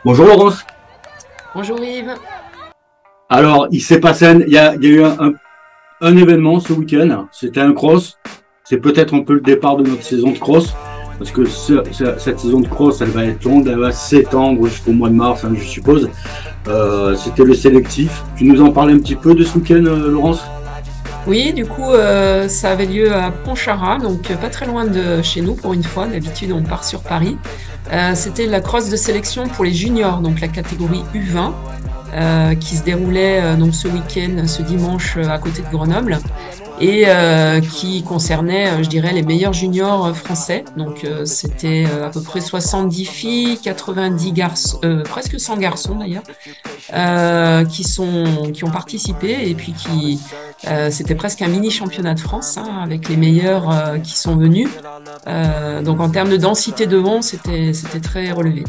Bonjour Laurence. Bonjour Yves. Alors, il s'est passé, il y a eu un événement ce week-end. C'était un cross. C'est peut-être un peu le départ de notre saison de cross. Parce que cette saison de cross, elle va être longue, elle va s'étendre jusqu'au mois de mars, hein, je suppose. C'était le sélectif. Tu nous en parlais un petit peu de ce week-end, Laurence? Oui, du coup, ça avait lieu à Pontcharra, donc pas très loin de chez nous pour une fois. D'habitude, on part sur Paris. C'était la cross de sélection pour les juniors, donc la catégorie U20, qui se déroulait donc ce week-end, ce dimanche, à côté de Grenoble, et qui concernait, je dirais, les meilleurs juniors français. Donc c'était à peu près 70 filles, 90 garçons, presque 100 garçons d'ailleurs, qui ont participé et puis c'était presque un mini championnat de France, hein, avec les meilleurs qui sont venus. Donc en termes de densité de vent, c'était très relevé.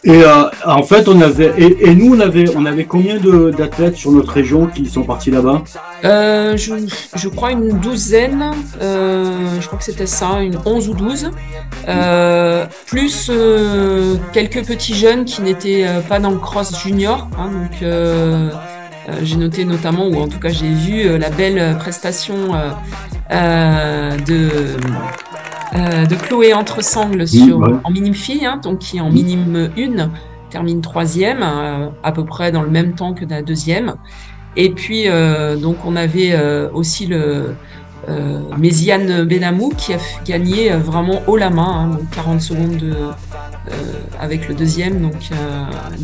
Et en fait, nous, on avait combien d'athlètes sur notre région qui sont partis là-bas? Je crois une douzaine, je crois que c'était ça, une 11 ou 12, plus quelques petits jeunes qui n'étaient pas dans le cross junior, hein, donc j'ai noté notamment, ou en tout cas j'ai vu la belle prestation de Chloé Entresangles Ouais. en minime fille, hein, donc qui est en minime 1, termine troisième, à peu près dans le même temps que la deuxième. Et puis, donc, on avait aussi Méziane Benamou qui a gagné vraiment haut la main, hein, donc 40 secondes avec le deuxième. Donc,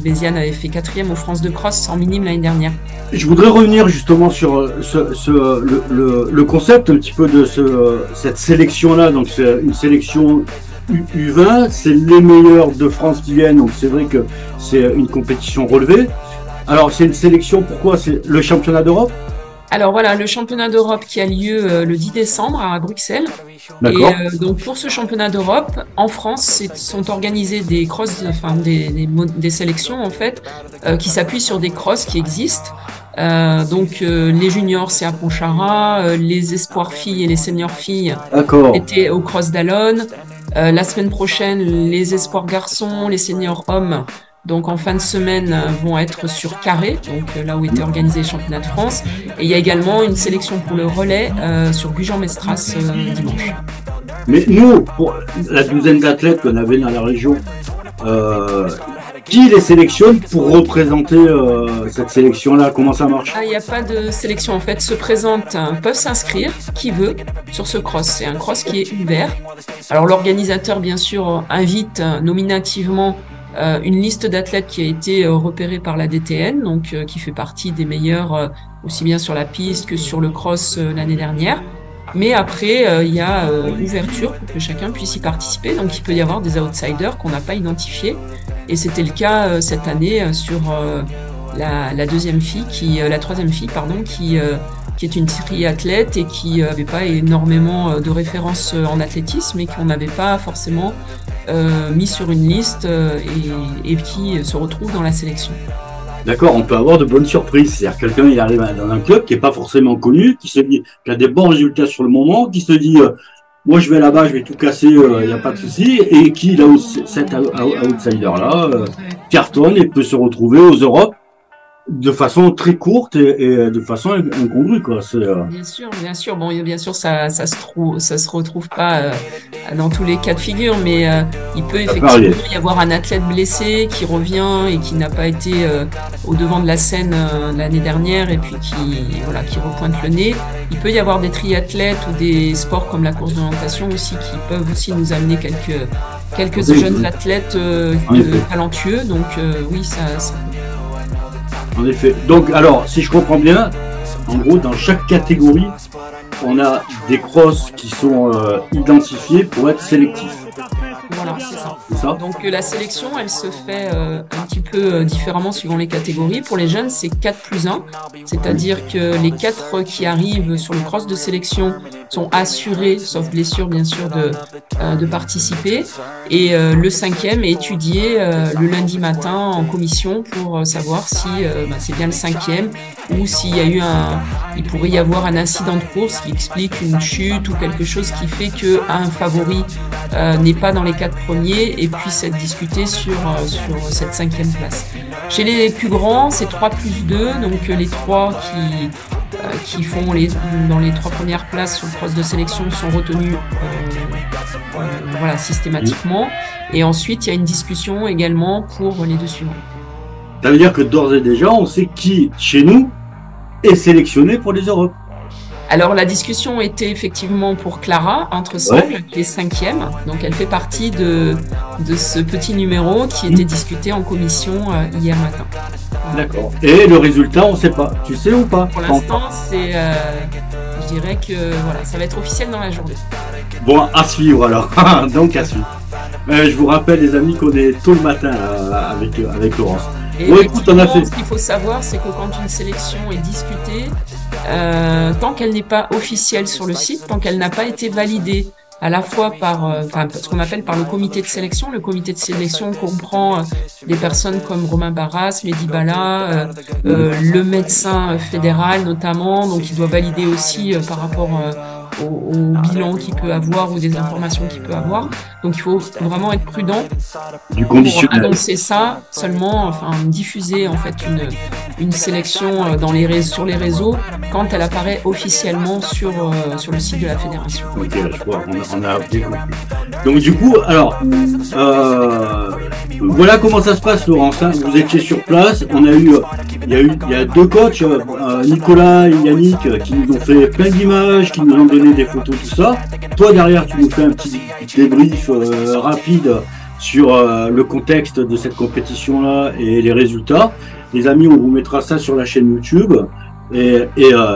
Méziane avait fait quatrième aux France de Cross en minime l'année dernière. Je voudrais revenir justement sur le concept un petit peu de cette sélection-là. Donc, c'est une sélection U20, c'est les meilleurs de France qui viennent. Donc, c'est vrai que c'est une compétition relevée. Alors, c'est une sélection, pourquoi? C'est le championnat d'Europe? Alors voilà, le championnat d'Europe qui a lieu le 10 décembre à Bruxelles. Et D'accord. donc pour ce championnat d'Europe, en France, sont organisés des crosses, enfin des sélections en fait, qui s'appuient sur des crosses qui existent. Donc les juniors, c'est à Pontcharra, les espoirs filles et les seniors filles D'accord. étaient au cross d'Alonne. La semaine prochaine, les espoirs garçons, les seniors hommes, donc en fin de semaine, vont être sur Carré, donc là où était organisé le championnat de France. Et il y a également une sélection pour le relais sur Gujan-Mestras dimanche. Mais nous, pour la douzaine d'athlètes qu'on avait dans la région, euh, qui les sélectionne pour représenter cette sélection-là? Comment ça marche? Ah, il n'y a pas de sélection en fait, se présentent, peuvent s'inscrire, qui veut, sur ce cross. C'est un cross qui est ouvert. Alors l'organisateur, bien sûr, invite nominativement une liste d'athlètes qui a été repérée par la DTN, donc qui fait partie des meilleurs aussi bien sur la piste que sur le cross l'année dernière. Mais après, il y a ouverture pour que chacun puisse y participer. Donc il peut y avoir des outsiders qu'on n'a pas identifiés. Et c'était le cas cette année sur la deuxième fille, la troisième fille, pardon, qui est une triathlète et qui n'avait pas énormément de références en athlétisme et qu'on n'avait pas forcément mis sur une liste et qui se retrouve dans la sélection. D'accord, on peut avoir de bonnes surprises. C'est-à-dire quelqu'un il arrive dans un club qui n'est pas forcément connu, qui se dit qui a des bons résultats sur le moment, qui se dit moi je vais là-bas, je vais tout casser, il n'y a pas de souci, et qui là cet outsider-là cartonne et peut se retrouver aux Europes de façon très courte et de façon incongrue, quoi. Bien sûr. Bon, bien sûr, ça se retrouve pas dans tous les cas de figure, mais il peut effectivement y avoir un athlète blessé qui revient et qui n'a pas été au devant de la scène l'année dernière et puis qui repointe le nez. Il peut y avoir des triathlètes ou des sports comme la course de natation aussi qui peuvent aussi nous amener quelques jeunes athlètes talentueux. Donc oui, ça. En effet. Donc, alors, si je comprends bien, en gros, dans chaque catégorie, on a des crosses qui sont identifiés pour être sélectifs. Voilà, c'est ça. C'est ça? Donc la sélection, elle se fait un petit peu différemment suivant les catégories. Pour les jeunes, c'est 4+1, c'est-à-dire que les 4 qui arrivent sur le cross de sélection sont assurés, sauf blessure bien sûr, de participer. Et le 5e est étudié le lundi matin en commission pour savoir si c'est bien le 5e ou s'il y a eu il pourrait y avoir un incident de course qui explique une chute ou quelque chose qui fait qu'un favori n'est pas dans les 4 premiers et puisse être discuté sur cette 5e place. Chez les plus grands, c'est 3+2, donc les 3 qui font dans les 3 premières places sur le cross de sélection sont retenus systématiquement. Et ensuite, il y a une discussion également pour les 2 suivants. Ça veut dire que d'ores et déjà, on sait qui, chez nous, est sélectionné pour les Europes. Alors, la discussion était effectivement pour Clara Intressangle, qui est 5e. Donc, elle fait partie de ce petit numéro qui était discuté en commission hier matin. D'accord. Et le résultat, on ne sait pas. Tu sais ou pas? Pour l'instant, je dirais que ça va être officiel dans la journée. Bon, à suivre alors. Donc, à suivre. Je vous rappelle, les amis, qu'on est tôt le matin avec Laurence. Et écoute, ce qu'il faut savoir, c'est que quand une sélection est discutée, tant qu'elle n'est pas officielle sur le site, tant qu'elle n'a pas été validée à la fois par ce qu'on appelle par le comité de sélection. Le comité de sélection comprend des personnes comme Romain Barras, Mehdi Bala, le médecin fédéral notamment, donc il doit valider aussi par rapport au bilan qu'il peut avoir ou des informations qu'il peut avoir. Donc il faut vraiment être prudent pour annoncer ça seulement, diffuser en fait une sélection sur les réseaux quand elle apparaît officiellement sur le site de la fédération. Ok, je vois, on a bien compris. Donc du coup, alors voilà comment ça se passe, Laurence. Hein. Vous étiez sur place. Il y a 2 coachs, Nicolas et Yannick, qui nous ont fait plein d'images, qui nous ont donné des photos, tout ça. Toi derrière, tu nous fais un petit débrief rapide sur le contexte de cette compétition-là et les résultats. Les amis, on vous mettra ça sur la chaîne YouTube et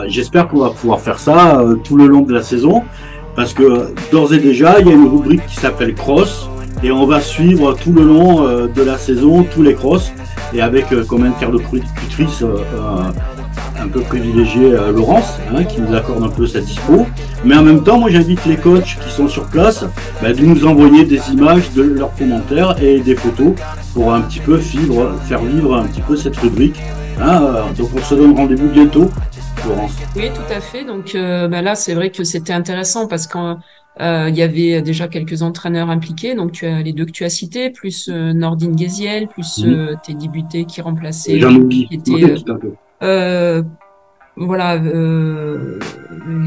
j'espère qu'on va pouvoir faire ça tout le long de la saison parce que d'ores et déjà, il y a une rubrique qui s'appelle Cross et on va suivre tout le long de la saison tous les crosses et avec comme interlocutrice un peu privilégié Laurence, qui nous accorde un peu sa dispo. Mais en même temps, moi j'invite les coachs qui sont sur place de nous envoyer des images de leurs commentaires et des photos pour un petit peu faire vivre un petit peu cette rubrique. Donc on se donne rendez-vous bientôt, Laurence. Oui, tout à fait. Donc là, c'est vrai que c'était intéressant parce qu'il y avait déjà quelques entraîneurs impliqués. Donc tu as les 2 que tu as cités, plus Nordine Geziel, plus Teddy Buté qui remplaçait. J'en oublie. Qui était,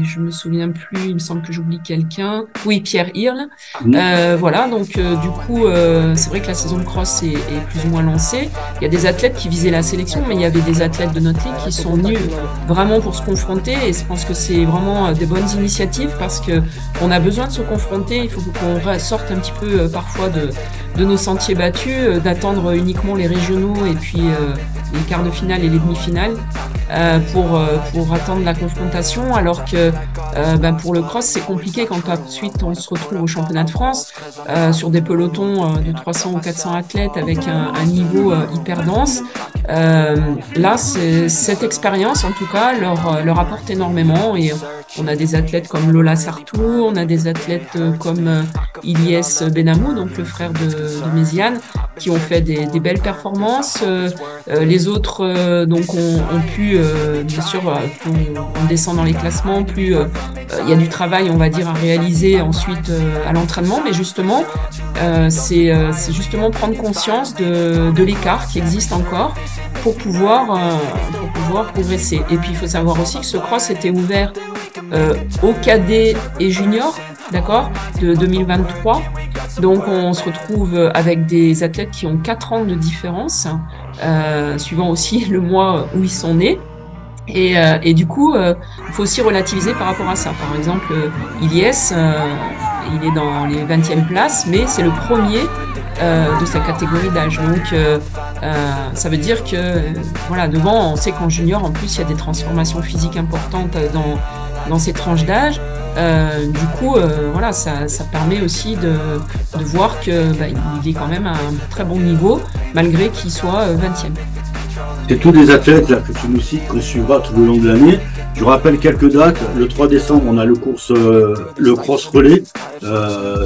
je me souviens plus, il me semble que j'oublie quelqu'un. Oui, Pierre Hirle. Donc du coup, c'est vrai que la saison de cross est plus ou moins lancée. Il y a des athlètes qui visaient la sélection, mais il y avait des athlètes de notre ligue qui sont venus vraiment pour se confronter. Et je pense que c'est vraiment des bonnes initiatives parce que on a besoin de se confronter. Il faut qu'on sorte un petit peu parfois de nos sentiers battus, d'attendre uniquement les régionaux et puis les quarts de finale et les demi-finales pour attendre la confrontation, alors que pour le cross c'est compliqué quand ensuite on se retrouve au championnat de France sur des pelotons de 300 ou 400 athlètes avec un niveau hyper dense. Là, cette expérience en tout cas leur apporte énormément et on a des athlètes comme Lola Sartou, on a des athlètes comme Ilyes Benamou, donc le frère de Méziane, qui ont fait des belles performances. Les autres donc ont pu, bien sûr, on descend dans les classements, plus il y a du travail, on va dire, à réaliser ensuite à l'entraînement, mais justement, c'est justement prendre conscience de l'écart qui existe encore pour pouvoir progresser. Et puis il faut savoir aussi que ce cross était ouvert aux cadets et juniors, d'accord, de 2023. Donc on se retrouve avec des athlètes qui ont 4 ans de différence, suivant aussi le mois où ils sont nés. Et du coup, il faut aussi relativiser par rapport à ça. Par exemple, Ilyes, il est dans les 20e places, mais c'est le premier de sa catégorie d'âge. Donc, ça veut dire que, voilà, devant, on sait qu'en junior, en plus, il y a des transformations physiques importantes dans ces tranches d'âge. Du coup, voilà, ça permet aussi de voir que il est quand même à un très bon niveau, malgré qu'il soit 20e. C'est tous des athlètes là, que tu nous cites, qu'on suivra tout le long de l'année. Je rappelle quelques dates. Le 3 décembre, on a le cross relais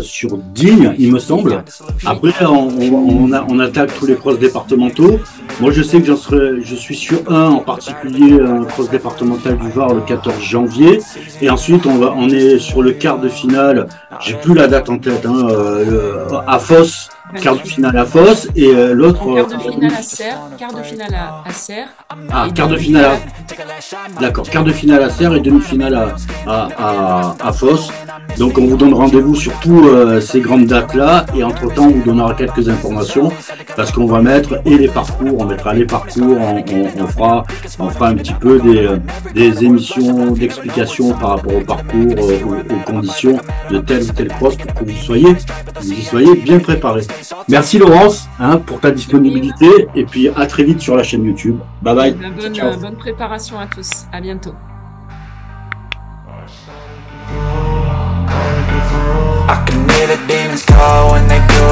sur Digne, il me semble. Après, on attaque tous les cross départementaux. Moi, je sais que je suis sur un en particulier, un cross départemental du Var le 14 janvier. Et ensuite, on est sur le quart de finale. J'ai plus la date en tête. À Foss. Quart de finale à Foss et l'autre. Quart de finale à Serres, quart de finale à Serres. Ah, quart de finale à. D'accord, quart de finale à Serres et demi-finale à Foss. Donc on vous donne rendez-vous sur tous ces grandes dates-là et entre-temps on vous donnera quelques informations parce qu'on va mettre et les parcours, on mettra les parcours, on fera un petit peu des émissions d'explication par rapport au parcours, aux conditions de tel ou tel cross pour que vous y soyez bien préparés. Merci Laurence pour ta disponibilité et puis à très vite sur la chaîne YouTube. Bye bye. Bonne préparation à tous. À bientôt. I can hear the demons call when they do